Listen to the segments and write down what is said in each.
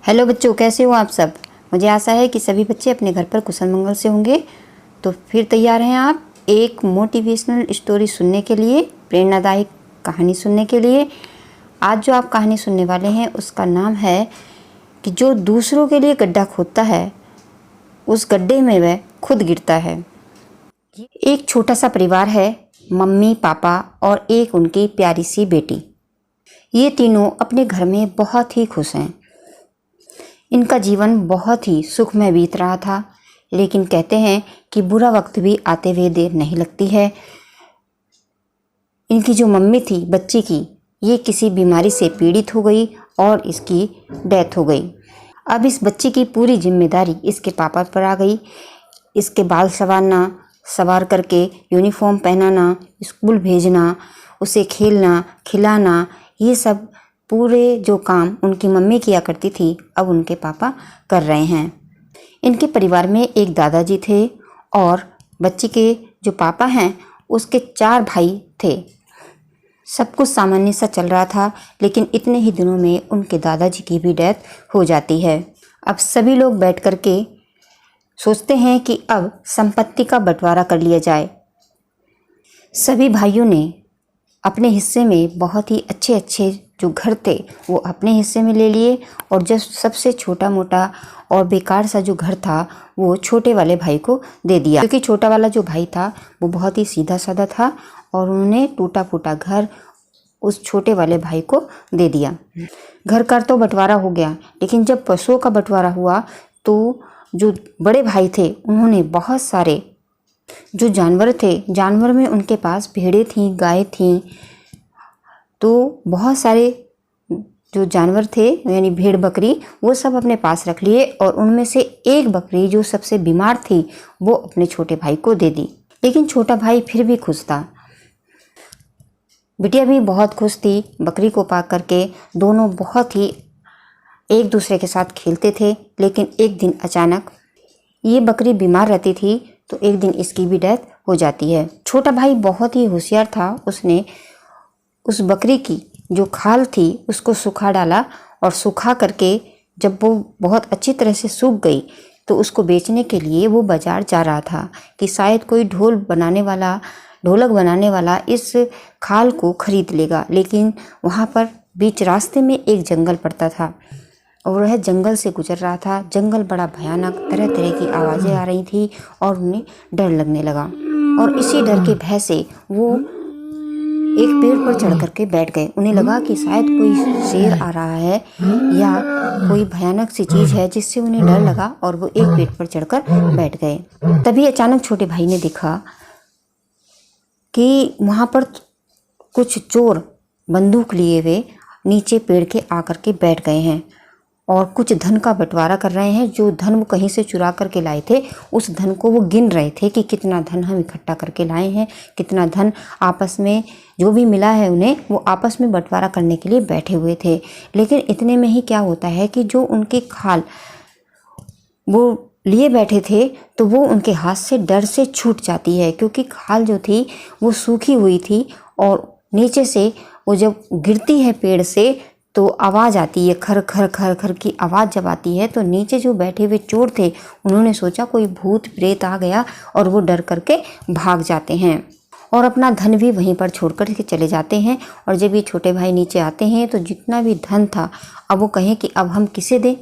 Hello बच्चों, कैसे हो आप सब। मुझे आशा है कि सभी बच्चे अपने घर पर कुशल मंगल से होंगे। तो फिर तैयार हैं आप एक मोटिवेशनल स्टोरी सुनने के लिए, प्रेरणादायक कहानी सुनने के लिए। आज जो आप कहानी सुनने वाले हैं उसका नाम है कि जो दूसरों के लिए गड्ढा खोदता है उस गड्ढे में वह खुद गिरता है। एक छोटा सा परिवार है, मम्मी, पापा और एक उनकी प्यारी सी बेटी। ये तीनों अपने घर में बहुत ही खुश हैं। इनका जीवन बहुत ही सुखमय बीत रहा था, लेकिन कहते हैं कि बुरा वक्त भी आते हुए देर नहीं लगती है। इनकी जो मम्मी थी बच्ची की, ये किसी बीमारी से पीड़ित हो गई और इसकी डेथ हो गई। अब इस बच्ची की पूरी जिम्मेदारी इसके पापा पर आ गई। इसके बाल संवारना, सवार करके यूनिफॉर्म पहनाना, स्कूल भेजना, उसे खेलना खिलाना, ये सब पूरे जो काम उनकी मम्मी किया करती थी अब उनके पापा कर रहे हैं। इनके परिवार में एक दादाजी थे और बच्ची के जो पापा हैं उसके 4 भाई थे। सब कुछ सामान्य सा चल रहा था, लेकिन इतने ही दिनों में उनके दादाजी की भी डेथ हो जाती है। अब सभी लोग बैठ कर के सोचते हैं कि अब संपत्ति का बंटवारा कर लिया जाए। सभी भाइयों ने अपने हिस्से में बहुत ही अच्छे अच्छे जो घर थे वो अपने हिस्से में ले लिए, और जो सबसे छोटा मोटा और बेकार सा जो घर था वो छोटे वाले भाई को दे दिया, क्योंकि छोटा वाला जो भाई था वो बहुत ही सीधा साधा था और उन्होंने टूटा फूटा घर उस छोटे वाले भाई को दे दिया। घर का तो बंटवारा हो गया, लेकिन जब पशुओं का बंटवारा हुआ तो जो बड़े भाई थे उन्होंने बहुत सारे जो जानवर थे, जानवर में उनके पास भेड़ें थीं, गाय थीं, तो बहुत सारे जो जानवर थे यानी भेड़ बकरी वो सब अपने पास रख लिए, और उनमें से एक बकरी जो सबसे बीमार थी वो अपने छोटे भाई को दे दी। लेकिन छोटा भाई फिर भी खुश था। बिटिया भी बहुत खुश थी बकरी को पा करके। दोनों बहुत ही एक दूसरे के साथ खेलते थे, लेकिन एक दिन अचानक ये बकरी बीमार रहती थी तो एक दिन इसकी भी डेथ हो जाती है। छोटा भाई बहुत ही होशियार था, उसने उस बकरी की जो खाल थी उसको सुखा डाला, और सुखा करके जब वो बहुत अच्छी तरह से सूख गई तो उसको बेचने के लिए वो बाज़ार जा रहा था कि शायद कोई ढोलक बनाने वाला इस खाल को खरीद लेगा। लेकिन वहाँ पर बीच रास्ते में एक जंगल पड़ता था और वह जंगल से गुजर रहा था। जंगल बड़ा भयानक, तरह तरह की आवाज़ें आ रही थी और उन्हें डर लगने लगा, और इसी डर के भय से वो एक पेड़ पर चढ़ करके बैठ गए। उन्हें लगा कि शायद कोई शेर आ रहा है या कोई भयानक सी चीज़ है, जिससे उन्हें डर लगा और वो एक पेड़ पर चढ़कर बैठ गए। तभी अचानक छोटे भाई ने देखा कि वहाँ पर कुछ चोर बंदूक लिए हुए नीचे पेड़ के आकर के बैठ गए हैं और कुछ धन का बंटवारा कर रहे हैं। जो धन वो कहीं से चुरा करके लाए थे उस धन को वो गिन रहे थे कि कितना धन हम इकट्ठा करके लाए हैं, कितना धन आपस में जो भी मिला है उन्हें वो आपस में बंटवारा करने के लिए बैठे हुए थे। लेकिन इतने में ही क्या होता है कि जो उनकी खाल वो लिए बैठे थे तो वो उनके हाथ से डर से छूट जाती है, क्योंकि खाल जो थी वो सूखी हुई थी और नीचे से वो जब गिरती है पेड़ से तो आवाज़ आती है, खर खर खर खर की आवाज़ जब आती है तो नीचे जो बैठे हुए चोर थे उन्होंने सोचा कोई भूत प्रेत आ गया, और वो डर करके भाग जाते हैं और अपना धन भी वहीं पर छोड़ कर के चले जाते हैं। और जब ये छोटे भाई नीचे आते हैं तो जितना भी धन था अब वो कहें कि अब हम किसे दें,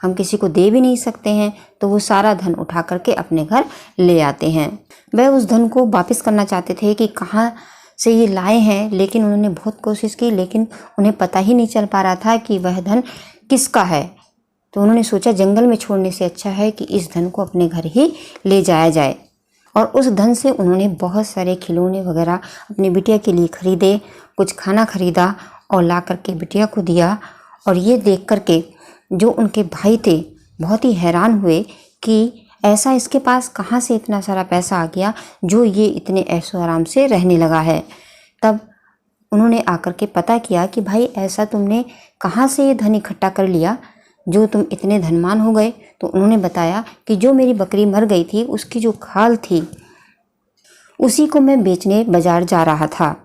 हम किसी को दे भी नहीं सकते हैं, तो वो सारा धन उठा करके अपने घर ले आते हैं। वह उस धन को वापस करना चाहते थे कि कहाँ से ये लाए हैं, लेकिन उन्होंने बहुत कोशिश की, लेकिन उन्हें पता ही नहीं चल पा रहा था कि वह धन किसका है। तो उन्होंने सोचा जंगल में छोड़ने से अच्छा है कि इस धन को अपने घर ही ले जाया जाए, और उस धन से उन्होंने बहुत सारे खिलौने वगैरह अपनी बिटिया के लिए खरीदे, कुछ खाना खरीदा और ला करके बिटिया को दिया। और ये देख करके जो उनके भाई थे बहुत ही हैरान हुए कि ऐसा इसके पास कहाँ से इतना सारा पैसा आ गया जो ये इतने ऐशो आराम से रहने लगा है। तब उन्होंने आकर के पता किया कि भाई ऐसा तुमने कहाँ से ये धन इकट्ठा कर लिया जो तुम इतने धनवान हो गए। तो उन्होंने बताया कि जो मेरी बकरी मर गई थी उसकी जो खाल थी उसी को मैं बेचने बाजार जा रहा था।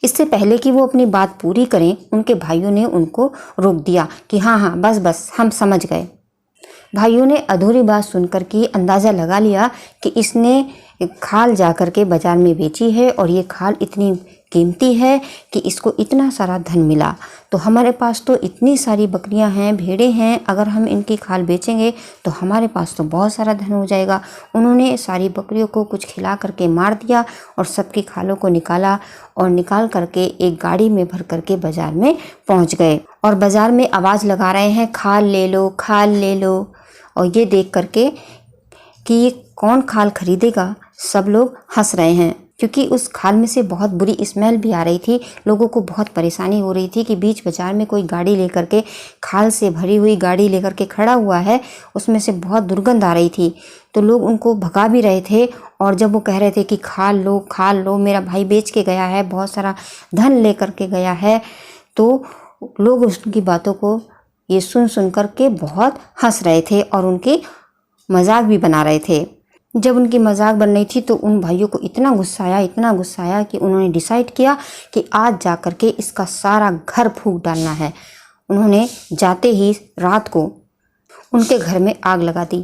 इससे पहले कि वो अपनी बात पूरी करें, उनके भाइयों ने उनको रोक दिया कि हाँ हाँ बस बस, हम समझ गए। भाइयों ने अधूरी बात सुनकर के अंदाज़ा लगा लिया कि इसने खाल जा कर के बाज़ार में बेची है और ये खाल इतनी कीमती है कि इसको इतना सारा धन मिला। तो हमारे पास तो इतनी सारी बकरियां हैं, भेड़ें हैं, अगर हम इनकी खाल बेचेंगे तो हमारे पास तो बहुत सारा धन हो जाएगा। उन्होंने सारी बकरियों को कुछ खिला करके मार दिया और सबकी खालों को निकाला और निकाल करके एक गाड़ी में भर करके बाज़ार में पहुंच गए और बाज़ार में आवाज़ लगा रहे हैं, खाल ले लो, खाल ले लो। और ये देख करके कि ये कौन खाल खरीदेगा, सब लोग हंस रहे हैं, क्योंकि उस खाल में से बहुत बुरी स्मेल भी आ रही थी। लोगों को बहुत परेशानी हो रही थी कि बीच बाजार में कोई गाड़ी लेकर के, खाल से भरी हुई गाड़ी लेकर के खड़ा हुआ है, उसमें से बहुत दुर्गंध आ रही थी। तो लोग उनको भगा भी रहे थे और जब वो कह रहे थे कि खाल लो, मेरा भाई बेच के गया है, बहुत सारा धन लेकर के गया है, तो लोग उसकी बातों को ये सुन कर के बहुत हंस रहे थे और उनकी मजाक भी बना रहे थे। जब उनकी मजाक बन रही थी तो उन भाइयों को इतना गुस्सा आया कि उन्होंने डिसाइड किया कि आज जा कर के इसका सारा घर फूंक डालना है। उन्होंने जाते ही रात को उनके घर में आग लगा दी।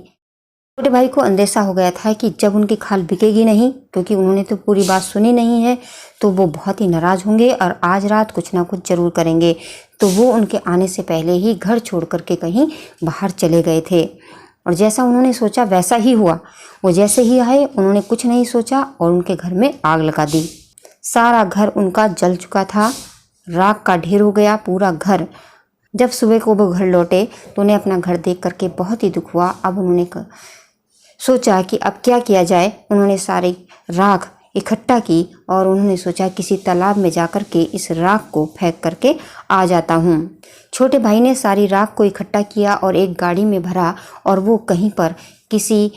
छोटे भाई को अंदेशा हो गया था कि जब उनकी खाल बिकेगी नहीं, क्योंकि उन्होंने तो पूरी बात सुनी नहीं है, तो वो बहुत ही नाराज़ होंगे और आज रात कुछ ना कुछ ज़रूर करेंगे। तो वो उनके आने से पहले ही घर छोड़ करके कहीं बाहर चले गए थे और जैसा उन्होंने सोचा वैसा ही हुआ। वो जैसे ही आए, उन्होंने कुछ नहीं सोचा और उनके घर में आग लगा दी। सारा घर उनका जल चुका था, राख का ढेर हो गया पूरा घर। जब सुबह को वो घर लौटे तो उन्हें अपना घर देख करके बहुत ही दुख हुआ। अब उन्होंने सोचा कि अब क्या किया जाए। उन्होंने सारी राख इकट्ठा की और उन्होंने सोचा किसी तालाब में जाकर के इस राख को फेंक करके आ जाता हूँ। छोटे भाई ने सारी राख को इकट्ठा किया और एक गाड़ी में भरा और वो कहीं पर किसी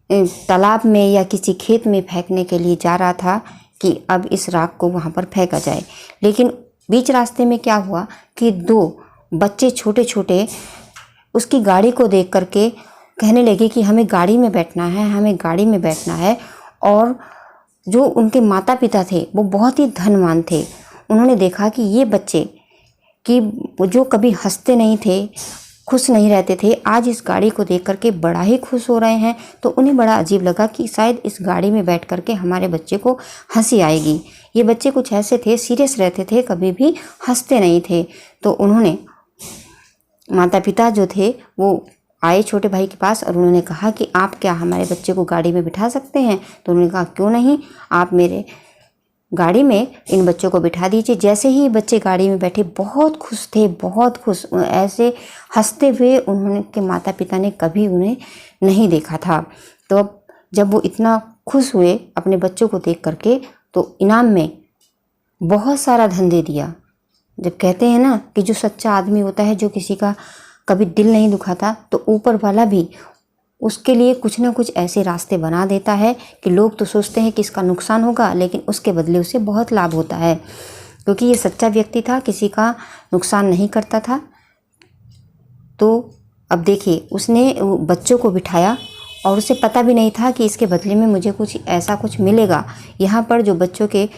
तालाब में या किसी खेत में फेंकने के लिए जा रहा था कि अब इस राख को वहाँ पर फेंका जाए। लेकिन बीच रास्ते में क्या हुआ कि दो बच्चे छोटे छोटे उसकी गाड़ी को देख करके कहने लगे कि हमें गाड़ी में बैठना है, हमें गाड़ी में बैठना है। और जो उनके माता पिता थे वो बहुत ही धनवान थे। उन्होंने देखा कि ये बच्चे कि जो कभी हंसते नहीं थे, खुश नहीं रहते थे, आज इस गाड़ी को देख करके बड़ा ही खुश हो रहे हैं। तो उन्हें बड़ा अजीब लगा कि शायद इस गाड़ी में बैठ करके हमारे बच्चे को हंसी आएगी। ये बच्चे कुछ ऐसे थे, सीरियस रहते थे, कभी भी हंसते नहीं थे। तो उन्होंने माता पिता जो थे वो आए छोटे भाई के पास और उन्होंने कहा कि आप क्या हमारे बच्चे को गाड़ी में बिठा सकते हैं? तो उन्होंने कहा क्यों नहीं, आप मेरे गाड़ी में इन बच्चों को बिठा दीजिए। जैसे ही बच्चे गाड़ी में बैठे बहुत खुश थे, बहुत खुश, ऐसे हंसते हुए उनके माता पिता ने कभी उन्हें नहीं देखा था। तो जब वो इतना खुश हुए अपने बच्चों को देख करके तो इनाम में बहुत सारा धन दे दिया। जब कहते हैं ना कि जो सच्चा आदमी होता है, जो किसी का कभी दिल नहीं दुखाता, तो ऊपर वाला भी उसके लिए कुछ ना कुछ ऐसे रास्ते बना देता है कि लोग तो सोचते हैं कि इसका नुकसान होगा, लेकिन उसके बदले उसे बहुत लाभ होता है। क्योंकि ये सच्चा व्यक्ति था, किसी का नुकसान नहीं करता था। तो अब देखिए, उसने बच्चों को बिठाया और उसे पता भी नहीं था कि इसके बदले में मुझे कुछ ऐसा कुछ मिलेगा। यहाँ पर जो बच्चों के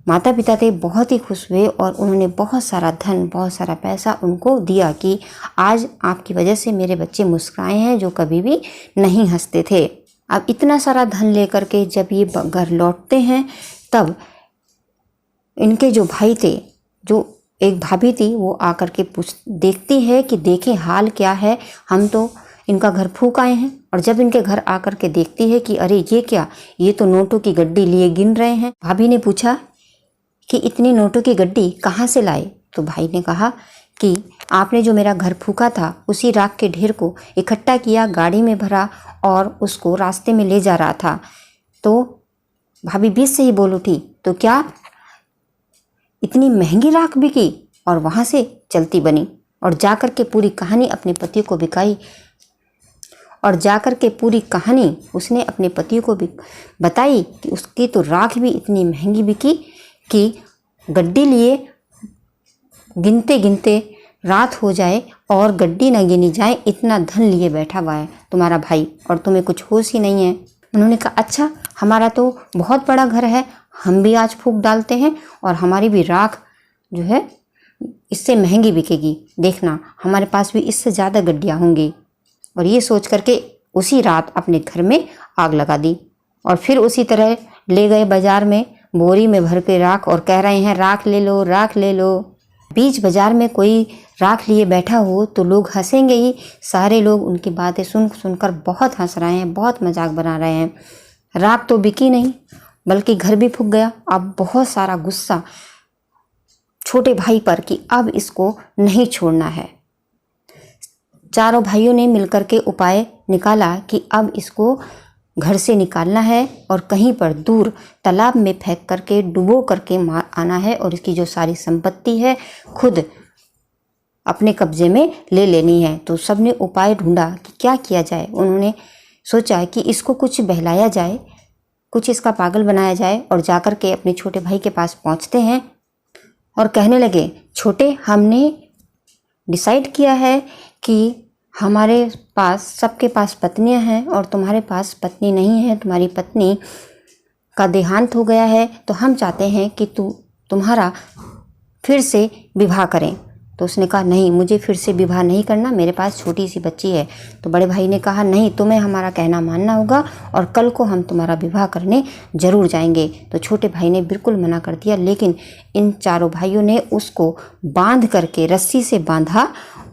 माता पिता थे बहुत ही खुश हुए और उन्होंने बहुत सारा धन, बहुत सारा पैसा उनको दिया कि आज आपकी वजह से मेरे बच्चे मुस्कुराए हैं, जो कभी भी नहीं हंसते थे। अब इतना सारा धन लेकर के जब ये घर लौटते हैं, तब इनके जो भाई थे, जो एक भाभी थी, वो आकर के देखती है कि देखें हाल क्या है, हम तो इनका घर फूंक आए हैं। और जब इनके घर आकर के देखती है कि अरे ये क्या, ये तो नोटों की गड्डी लिए गिन रहे हैं। भाभी ने पूछा कि इतनी नोटों की गड्डी कहाँ से लाए? तो भाई ने कहा कि आपने जो मेरा घर फूका था, उसी राख के ढेर को इकट्ठा किया, गाड़ी में भरा और उसको रास्ते में ले जा रहा था। तो भाभी बीच से ही बोल उठी, तो क्या इतनी महंगी राख बिकी? और वहाँ से चलती बनी और जाकर के पूरी कहानी अपने पति को बिकाई। और जाकर के पूरी कहानी उसने अपने पति को भी बताई कि उसकी तो राख भी इतनी महंगी बिकी कि गड्डी लिए गिनते गिनते रात हो जाए और गड्डी न गिनी जाए, इतना धन लिए बैठा हुआ है तुम्हारा भाई और तुम्हें कुछ होश ही नहीं है। उन्होंने कहा अच्छा, हमारा तो बहुत बड़ा घर है, हम भी आज फूंक डालते हैं और हमारी भी राख जो है इससे महंगी बिकेगी, देखना हमारे पास भी इससे ज़्यादा गड्डियाँ होंगी। और ये सोच करके उसी रात अपने घर में आग लगा दी और फिर उसी तरह ले गए बाजार में बोरी में भर के राख और कह रहे हैं राख ले लो, राख ले लो। बीच बाजार में कोई राख लिए बैठा हो तो लोग हंसेंगे ही। सारे लोग उनकी बातें सुनकर बहुत हंस रहे हैं, बहुत मजाक बना रहे हैं। राख तो बिकी नहीं बल्कि घर भी फूंक गया। अब बहुत सारा गुस्सा छोटे भाई पर कि अब इसको नहीं छोड़ना है। चारों भाइयों ने मिलकर के उपाय निकाला कि अब इसको घर से निकालना है और कहीं पर दूर तालाब में फेंक करके डुबो करके मार आना है और इसकी जो सारी संपत्ति है खुद अपने कब्जे में ले लेनी है। तो सबने उपाय ढूंढा कि क्या किया जाए। उन्होंने सोचा कि इसको कुछ बहलाया जाए, कुछ इसका पागल बनाया जाए और जाकर के अपने छोटे भाई के पास पहुंचते हैं और कहने लगे छोटे, हमने डिसाइड किया है कि हमारे पास सबके पास पत्नियां हैं और तुम्हारे पास पत्नी नहीं है, तुम्हारी पत्नी का देहांत हो गया है, तो हम चाहते हैं कि तुम्हारा फिर से विवाह करें। तो उसने कहा नहीं, मुझे फिर से विवाह नहीं करना, मेरे पास छोटी सी बच्ची है। तो बड़े भाई ने कहा नहीं, तुम्हें हमारा कहना मानना होगा और कल को हम तुम्हारा विवाह करने ज़रूर जाएंगे। तो छोटे भाई ने बिल्कुल मना कर दिया, लेकिन इन चारों भाइयों ने उसको बांध करके रस्सी से बांधा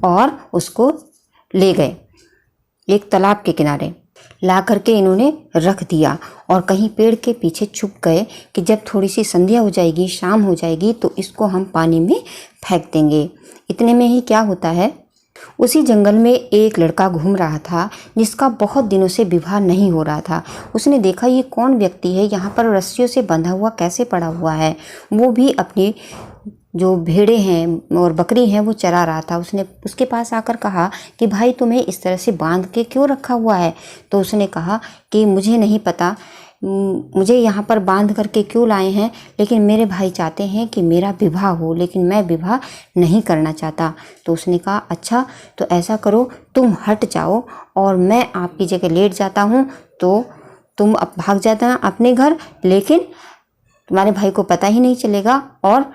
और उसको ले गए एक तालाब के किनारे। ला करके इन्होंने रख दिया और कहीं पेड़ के पीछे छुप गए कि जब थोड़ी सी संध्या हो जाएगी, शाम हो जाएगी, तो इसको हम पानी में फेंक देंगे। इतने में ही क्या होता है, उसी जंगल में एक लड़का घूम रहा था जिसका बहुत दिनों से विवाह नहीं हो रहा था। उसने देखा ये कौन व्यक्ति है, यहाँ पर रस्सियों से बंधा हुआ कैसे पड़ा हुआ है। वो भी अपनी जो भेड़े हैं और बकरी हैं वो चरा रहा था। उसने उसके पास आकर कहा कि भाई तुम्हें इस तरह से बांध के क्यों रखा हुआ है। तो उसने कहा कि मुझे नहीं पता, मुझे यहाँ पर बांध करके क्यों लाए हैं, लेकिन मेरे भाई चाहते हैं कि मेरा विवाह हो, लेकिन मैं विवाह नहीं करना चाहता। तो उसने कहा अच्छा, तो ऐसा करो, तुम हट जाओ और मैं आपकी जगह लेट जाता हूँ, तो तुम अब भाग जाना अपने घर, लेकिन तुम्हारे भाई को पता ही नहीं चलेगा और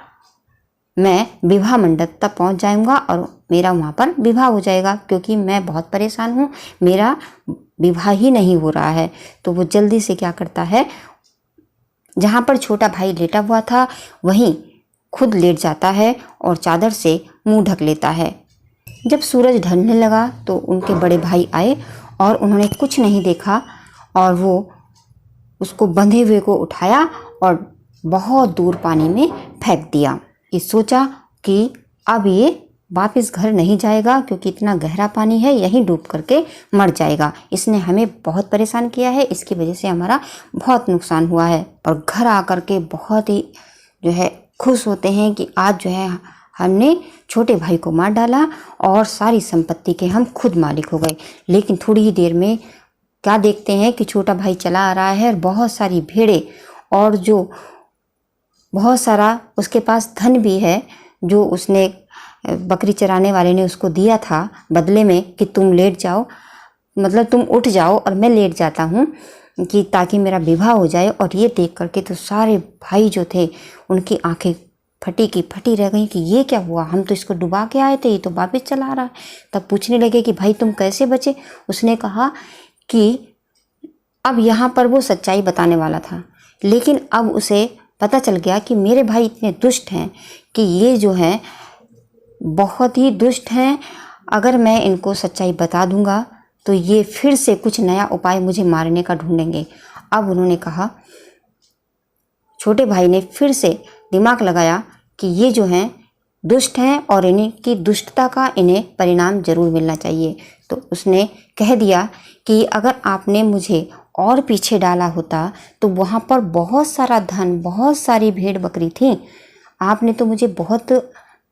मैं विवाह मंडप तक पहुंच जाऊंगा और मेरा वहाँ पर विवाह हो जाएगा, क्योंकि मैं बहुत परेशान हूँ, मेरा विवाह ही नहीं हो रहा है। तो वो जल्दी से क्या करता है, जहाँ पर छोटा भाई लेटा हुआ था वहीं खुद लेट जाता है और चादर से मुंह ढक लेता है। जब सूरज ढलने लगा तो उनके बड़े भाई आए और उन्होंने कुछ नहीं देखा और वो उसको बंधे हुए को उठाया और बहुत दूर पानी में फेंक दिया। ये सोचा कि अब ये वापस घर नहीं जाएगा, क्योंकि इतना गहरा पानी है, यहीं डूब करके मर जाएगा। इसने हमें बहुत परेशान किया है, इसकी वजह से हमारा बहुत नुकसान हुआ है। और घर आकर के बहुत ही जो है खुश होते हैं कि आज जो है हमने छोटे भाई को मार डाला और सारी संपत्ति के हम खुद मालिक हो गए। लेकिन थोड़ी ही देर में क्या देखते हैं कि छोटा भाई चला आ रहा है और बहुत सारी भेड़े और जो बहुत सारा उसके पास धन भी है, जो उसने बकरी चराने वाले ने उसको दिया था बदले में कि तुम लेट जाओ, मतलब तुम उठ जाओ और मैं लेट जाता हूँ, कि ताकि मेरा विवाह हो जाए। और ये देख करके तो सारे भाई जो थे उनकी आंखें फटी की फटी रह गई कि ये क्या हुआ, हम तो इसको डुबा के आए थे, ये तो वापस चला आ रहा है। तब पूछने लगे कि भाई तुम कैसे बचे। उसने कहा कि अब यहाँ पर वो सच्चाई बताने वाला था, लेकिन अब उसे पता चल गया कि मेरे भाई इतने दुष्ट हैं कि ये जो हैं बहुत ही दुष्ट हैं। अगर मैं इनको सच्चाई बता दूंगा तो ये फिर से कुछ नया उपाय मुझे मारने का ढूंढेंगे। अब उन्होंने कहा, छोटे भाई ने फिर से दिमाग लगाया कि ये जो हैं दुष्ट हैं और इनकी दुष्टता का इन्हें परिणाम जरूर मिलना चाहिए। तो उसने कह दिया कि अगर आपने मुझे और पीछे डाला होता तो वहाँ पर बहुत सारा धन, बहुत सारी भेड़ बकरी थी, आपने तो मुझे बहुत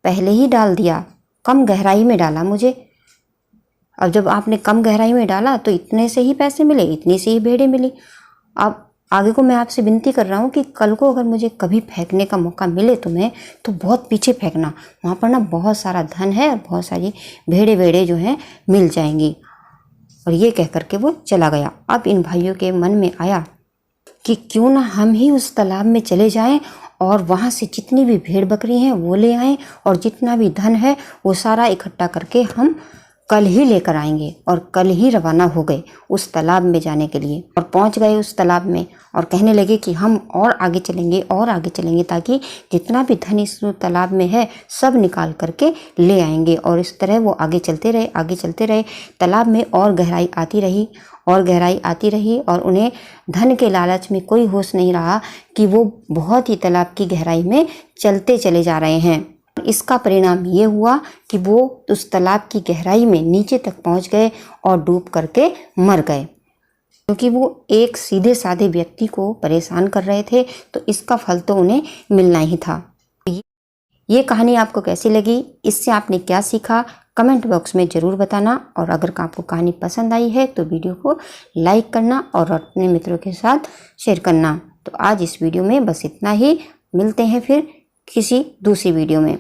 पहले ही डाल दिया, कम गहराई में डाला मुझे। और जब आपने कम गहराई में डाला तो इतने से ही पैसे मिले, इतनी से ही भेड़ें मिली। अब आगे को मैं आपसे विनती कर रहा हूँ कि कल को अगर मुझे कभी फेंकने का मौका मिले तुम्हें, तो बहुत पीछे फेंकना, वहाँ पर ना बहुत सारा धन है और बहुत सारी भेड़े जो हैं मिल जाएंगी। और ये कह करके वो चला गया। अब इन भाइयों के मन में आया कि क्यों ना हम ही उस तालाब में चले जाएं और वहाँ से जितनी भी भेड़ बकरी हैं वो ले आएं और जितना भी धन है वो सारा इकट्ठा करके हम कल ही लेकर आएंगे। और कल ही रवाना हो गए उस तालाब में जाने के लिए और पहुंच गए उस तालाब में और कहने लगे कि हम और आगे चलेंगे और आगे चलेंगे, ताकि जितना भी धन इस तालाब में है सब निकाल करके ले आएंगे। और इस तरह वो आगे चलते रहे, आगे चलते रहे। तालाब में और गहराई आती रही और गहराई आती रही और उन्हें धन के लालच में कोई होश नहीं रहा कि वो बहुत ही तालाब की गहराई में चलते चले जा रहे हैं। इसका परिणाम ये हुआ कि वो उस तालाब की गहराई में नीचे तक पहुंच गए और डूब करके मर गए, क्योंकि वो एक सीधे साधे व्यक्ति को परेशान कर रहे थे, तो इसका फल तो उन्हें मिलना ही था। ये कहानी आपको कैसी लगी, इससे आपने क्या सीखा, कमेंट बॉक्स में ज़रूर बताना। और अगर आपको कहानी पसंद आई है तो वीडियो को लाइक करना और अपने मित्रों के साथ शेयर करना। तो आज इस वीडियो में बस इतना ही। मिलते हैं फिर किसी दूसरी वीडियो में।